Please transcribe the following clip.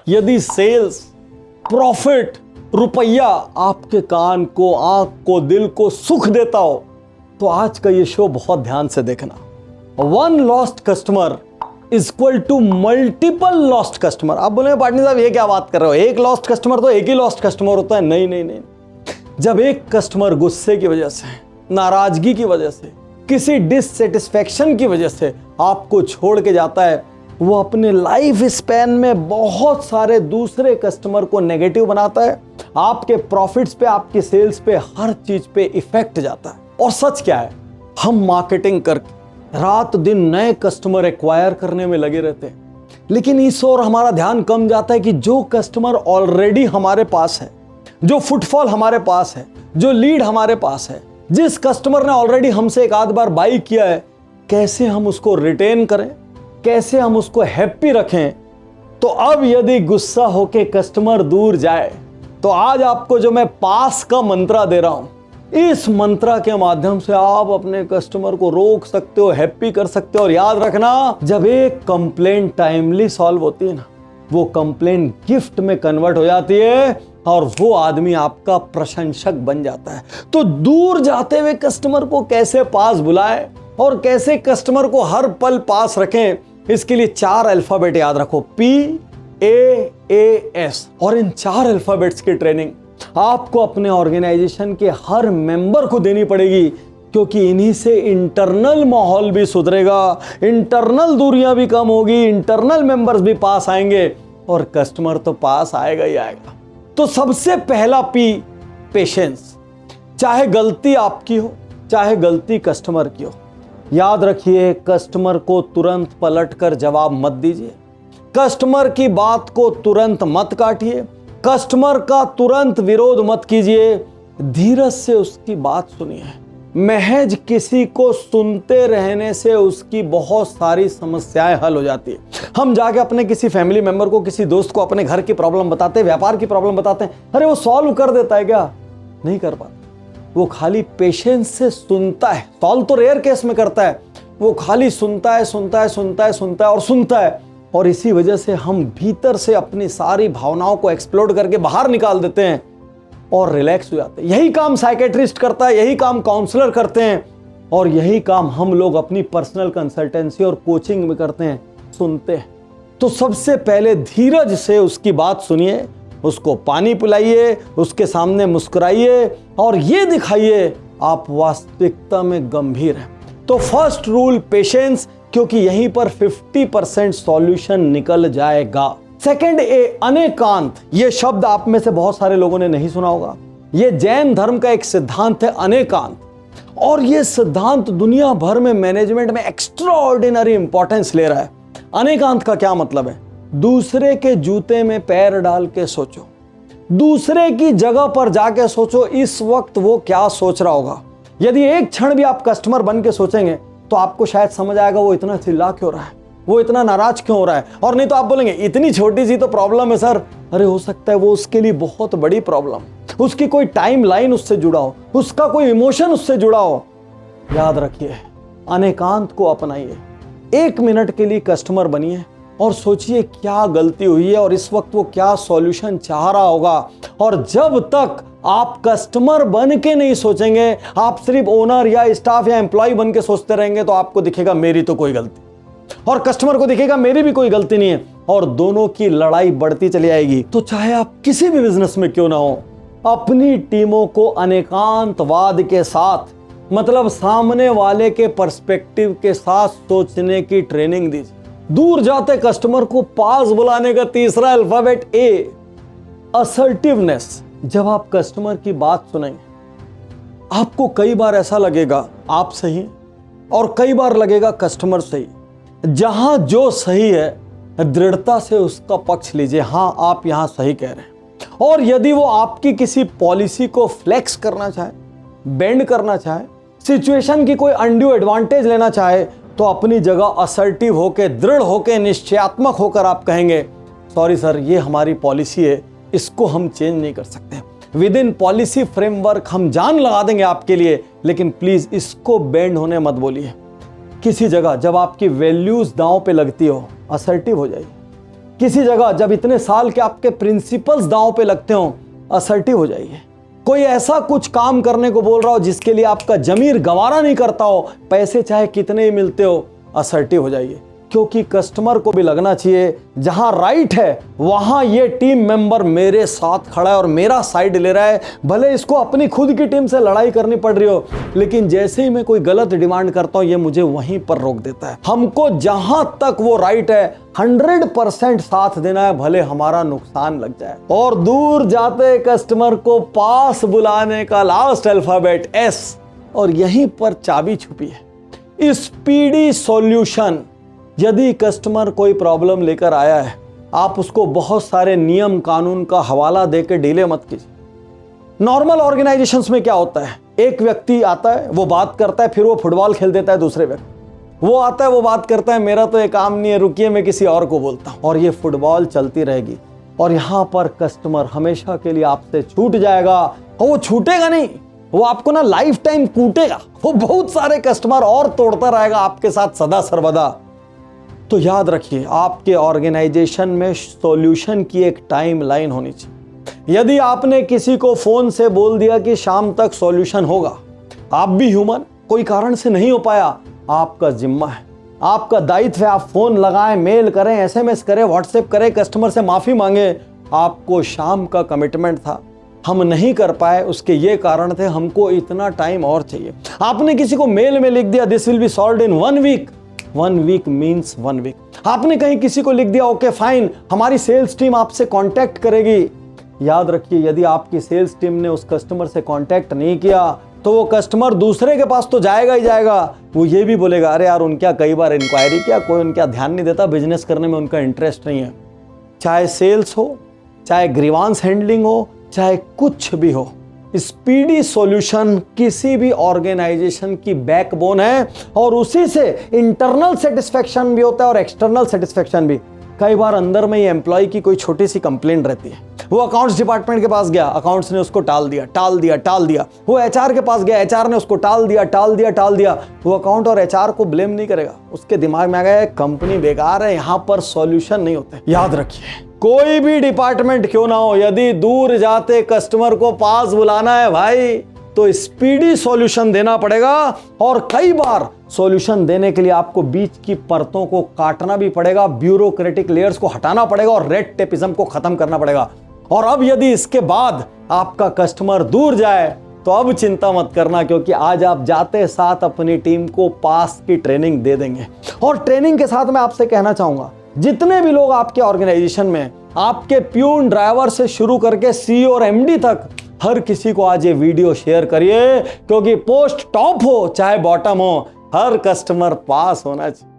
यदि sales, profit, रुपया आपके कान को, आंख को, दिल को सुख देता हो तो आज का ये शो बहुत ध्यान से देखना। 1 lost customer is equal to multiple lost customer. आप बोलेंगे पाटनी साहब ये क्या बात कर रहे हो, एक लॉस्ट कस्टमर तो एक ही लॉस्ट कस्टमर होता है। नहीं नहीं नहीं, जब एक कस्टमर गुस्से की वजह से, नाराजगी की वजह से, किसी डिससेटिस्फैक्शन की वजह से आपको छोड़ के जाता है, वो अपने लाइफ स्पैन में बहुत सारे दूसरे कस्टमर को नेगेटिव बनाता है। आपके प्रॉफिट्स पे, आपकी सेल्स पे, हर चीज पे इफेक्ट जाता है। और सच क्या है, हम मार्केटिंग करके रात दिन नए कस्टमर एक्वायर करने में लगे रहते हैं, लेकिन इस ओर हमारा ध्यान कम जाता है कि जो कस्टमर ऑलरेडी हमारे पास है, जो फुटफॉल हमारे पास है, जो लीड हमारे पास है, जिस कस्टमर ने ऑलरेडी हमसे एक आध बार बाई किया है, कैसे हम उसको रिटेन करें, कैसे हम उसको हैप्पी रखें। तो अब यदि गुस्सा होके कस्टमर दूर जाए तो आज आपको जो मैं पास का मंत्रा दे रहा हूं, इस मंत्रा के माध्यम से आप अपने कस्टमर को रोक सकते हो, हैप्पी कर सकते हो। और याद रखना, जब एक कंप्लेंट टाइमली सॉल्व होती है ना, वो कंप्लेंट गिफ्ट में कन्वर्ट हो जाती है और वो आदमी आपका प्रशंसक बन जाता है। तो दूर जाते हुए कस्टमर को कैसे पास बुलाएं और कैसे कस्टमर को हर पल पास रखें, इसके लिए 4 अल्फाबेट याद रखो, PAAS। और इन 4 अल्फाबेट्स की ट्रेनिंग आपको अपने ऑर्गेनाइजेशन के हर मेंबर को देनी पड़ेगी, क्योंकि इन्हीं से इंटरनल माहौल भी सुधरेगा, इंटरनल दूरियां भी कम होगी, इंटरनल मेंबर्स भी पास आएंगे और कस्टमर तो पास आएगा ही आएगा। तो सबसे पहला P, पेशेंस। चाहे गलती आपकी हो, चाहे गलती कस्टमर की हो, याद रखिए कस्टमर को तुरंत पलटकर जवाब मत दीजिए, कस्टमर की बात को तुरंत मत काटिए, कस्टमर का तुरंत विरोध मत कीजिए, धीरज से उसकी बात सुनिए। महज किसी को सुनते रहने से उसकी बहुत सारी समस्याएं हल हो जाती है। हम जाके अपने किसी फैमिली मेंबर को, किसी दोस्त को अपने घर की प्रॉब्लम बताते हैं, व्यापार की प्रॉब्लम बताते हैं, अरे वो सॉल्व कर देता है क्या? नहीं कर पाता। वो खाली पेशेंस से सुनता है, सॉल्व तो रेयर केस में करता है, वो खाली सुनता है, सुनता है, सुनता है, सुनता है और सुनता है। और इसी वजह से हम भीतर से अपनी सारी भावनाओं को एक्सप्लोड करके बाहर निकाल देते हैं और रिलैक्स हो जाते हैं। यही काम साइकेट्रिस्ट करता है, यही काम काउंसलर करते हैं और यही काम हम लोग अपनी पर्सनल कंसल्टेंसी और कोचिंग में करते हैं, सुनते हैं। तो सबसे पहले धीरज से उसकी बात सुनिए, उसको पानी पिलाइए, उसके सामने मुस्कुराइए और ये दिखाइए आप वास्तविकता में गंभीर हैं। तो फर्स्ट रूल पेशेंस, क्योंकि यहीं पर 50% सॉल्यूशन निकल जाएगा। सेकंड ए, अनेकांत। ये शब्द आप में से बहुत सारे लोगों ने नहीं सुना होगा। ये जैन धर्म का एक सिद्धांत है, अनेकांत। और ये सिद्धांत दुनिया भर में मैनेजमेंट में एक्स्ट्राऑर्डिनरी इंपॉर्टेंस ले रहा है। अनेकांत का क्या मतलब है? दूसरे के जूते में पैर डाल के सोचो, दूसरे की जगह पर जाके सोचो इस वक्त वो क्या सोच रहा होगा। यदि एक क्षण भी आप कस्टमर बन के सोचेंगे तो आपको शायद समझ आएगा वो इतना चिल्ला क्यों रहा है, वो इतना नाराज क्यों हो रहा है। और नहीं तो आप बोलेंगे इतनी छोटी सी तो प्रॉब्लम है सर। अरे हो सकता है वो उसके लिए बहुत बड़ी प्रॉब्लम, उसकी कोई टाइम लाइन उससे जुड़ा हो, उसका कोई इमोशन उससे जुड़ा हो। याद रखिए, अनेकांत को अपनाइए। 1 मिनट के लिए कस्टमर बनिए और सोचिए क्या गलती हुई है और इस वक्त वो क्या सॉल्यूशन चाह रहा होगा। और जब तक आप कस्टमर बन के नहीं सोचेंगे, आप सिर्फ ओनर या स्टाफ या एम्प्लॉय बन के सोचते रहेंगे, तो आपको दिखेगा मेरी तो कोई गलती, और कस्टमर को दिखेगा मेरी भी कोई गलती नहीं है, और दोनों की लड़ाई बढ़ती चली आएगी। तो चाहे आप किसी भी बिजनेस में क्यों ना हो, अपनी टीमों को अनेकांतवाद के साथ, मतलब सामने वाले के पर्सपेक्टिव के साथ सोचने की ट्रेनिंग दीजिए। दूर जाते कस्टमर को पास बुलाने का तीसरा अल्फाबेट ए, असर्टिवनेस। जब आप कस्टमर की बात सुनेंगे, आपको कई बार ऐसा लगेगा आप सही और कई बार लगेगा कस्टमर सही। जहां जो सही है, दृढ़ता से उसका पक्ष लीजिए, हां आप यहां सही कह रहे हैं। और यदि वो आपकी किसी पॉलिसी को फ्लेक्स करना चाहे, बेंड करना चाहे, सिचुएशन की कोई अनड्यू एडवांटेज लेना चाहे, तो अपनी जगह असर्टिव होकर, दृढ़ होकर, निश्चयात्मक होकर आप कहेंगे सॉरी सर, ये हमारी पॉलिसी है, इसको हम चेंज नहीं कर सकते। विद इन पॉलिसी फ्रेमवर्क हम जान लगा देंगे आपके लिए, लेकिन प्लीज इसको बेंड होने मत बोलिए। किसी जगह जब आपकी वैल्यूज दांव पे लगती हो, असर्टिव हो जाइए। किसी जगह जब इतने साल के आपके प्रिंसिपल्स दांव पे लगते हो, असर्टिव हो जाइए। कोई ऐसा कुछ काम करने को बोल रहा हो जिसके लिए आपका जमीर गवारा नहीं करता हो, पैसे चाहे कितने ही मिलते हो, असर्टिव हो जाइए। क्योंकि कस्टमर को भी लगना चाहिए जहां राइट है वहां ये टीम मेंबर मेरे साथ खड़ा है और मेरा साइड ले रहा है। भले इसको अपनी खुद की टीम से लड़ाई करनी पड़ रही हो, लेकिन जैसे ही मैं कोई गलत डिमांड करता हूं ये मुझे वहीं पर रोक देता है। हमको जहां तक वो राइट है 100% साथ देना है, भले हमारा नुकसान लग जाए। और दूर जाते कस्टमर को पास बुलाने का लास्ट अल्फाबेट S, और यहीं पर चाबी छुपी है, स्पीडी सॉल्यूशन। यदि कस्टमर कोई प्रॉब्लम लेकर आया है, आप उसको बहुत सारे नियम कानून का हवाला देकर डिले मत कीजिए। नॉर्मल ऑर्गेनाइजेशंस में क्या होता है, एक व्यक्ति आता है, वो बात करता है, फिर वो फुटबॉल खेल देता है दूसरे व्यक्ति। वो आता है, वो बात करता है, मेरा तो ये काम नहीं है, रुकिए मैं किसी और को बोलता हूं, और ये फुटबॉल चलती रहेगी। और यहां पर कस्टमर हमेशा के लिए आपसे छूट जाएगा, और वो छूटेगा नहीं, वो आपको ना लाइफ टाइम कूटेगा। वो बहुत सारे कस्टमर और तोड़ता रहेगा आपके साथ सदा सर्वदा। तो याद रखिए, आपके ऑर्गेनाइजेशन में सॉल्यूशन की एक टाइम लाइन होनी चाहिए। यदि आपने किसी को फोन से बोल दिया कि शाम तक सॉल्यूशन होगा, आप भी ह्यूमन, कोई कारण से नहीं हो पाया, आपका जिम्मा है, आपका दायित्व है, आप फोन लगाएं, मेल करें, SMS करें, व्हाट्सएप करें, कस्टमर से माफी मांगे। आपको शाम का कमिटमेंट था, हम नहीं कर पाए, उसके ये कारण थे, हमको इतना टाइम और चाहिए। आपने किसी को मेल में लिख दिया this will be solved in 1 week, 1 week means 1 week. आपने कहीं किसी को लिख दिया ओके फाइन, हमारी सेल्स टीम आपसे कांटेक्ट करेगी। याद रखिए, यदि आपकी सेल्स टीम ने उस कस्टमर से कांटेक्ट नहीं किया तो वो कस्टमर दूसरे के पास तो जाएगा ही जाएगा। वो ये भी बोलेगा अरे यार उनका कई बार इंक्वायरी किया, कोई उनका ध्यान नहीं देता, बिजनेस करने में उनका इंटरेस्ट नहीं है। चाहे सेल्स हो, चाहे ग्रीवांस हैंडलिंग हो, चाहे कुछ भी हो, स्पीडी सॉल्यूशन किसी भी ऑर्गेनाइजेशन की बैकबोन है, और उसी से इंटरनल सेटिस्फेक्शन भी होता है और एक्सटर्नल सेटिस्फेक्शन भी। कई बार अंदर में ही एम्प्लॉय की कोई छोटी सी कंप्लेंट रहती है, वो अकाउंट्स डिपार्टमेंट के पास गया, अकाउंट्स ने उसको टाल दिया। वो HR के पास गया, HR ने उसको टाल दिया। वो अकाउंट और HR को ब्लेम नहीं करेगा, उसके दिमाग में आ गया कंपनी बेकार है, यहां पर सॉल्यूशन नहीं होते। याद रखिए, कोई भी डिपार्टमेंट क्यों ना हो, यदि दूर जाते कस्टमर को पास बुलाना है भाई, तो स्पीडी सॉल्यूशन देना पड़ेगा। और कई बार सॉल्यूशन देने के लिए आपको बीच की परतों को काटना भी पड़ेगा, ब्यूरोक्रेटिक लेयर्स को हटाना पड़ेगा और रेड टेपिज्म को खत्म करना पड़ेगा। और अब यदि इसके बाद आपका कस्टमर दूर जाए तो अब चिंता मत करना, क्योंकि आज आप जाते साथ अपनी टीम को पास की ट्रेनिंग दे देंगे। और ट्रेनिंग के साथ मैं आपसे कहना चाहूंगा, जितने भी लोग आपके ऑर्गेनाइजेशन में, आपके प्यून ड्राइवर से शुरू करके CEO और MD तक, हर किसी को आज ये वीडियो शेयर करिए, क्योंकि पोस्ट टॉप हो चाहे बॉटम हो, हर कस्टमर पास होना चाहिए।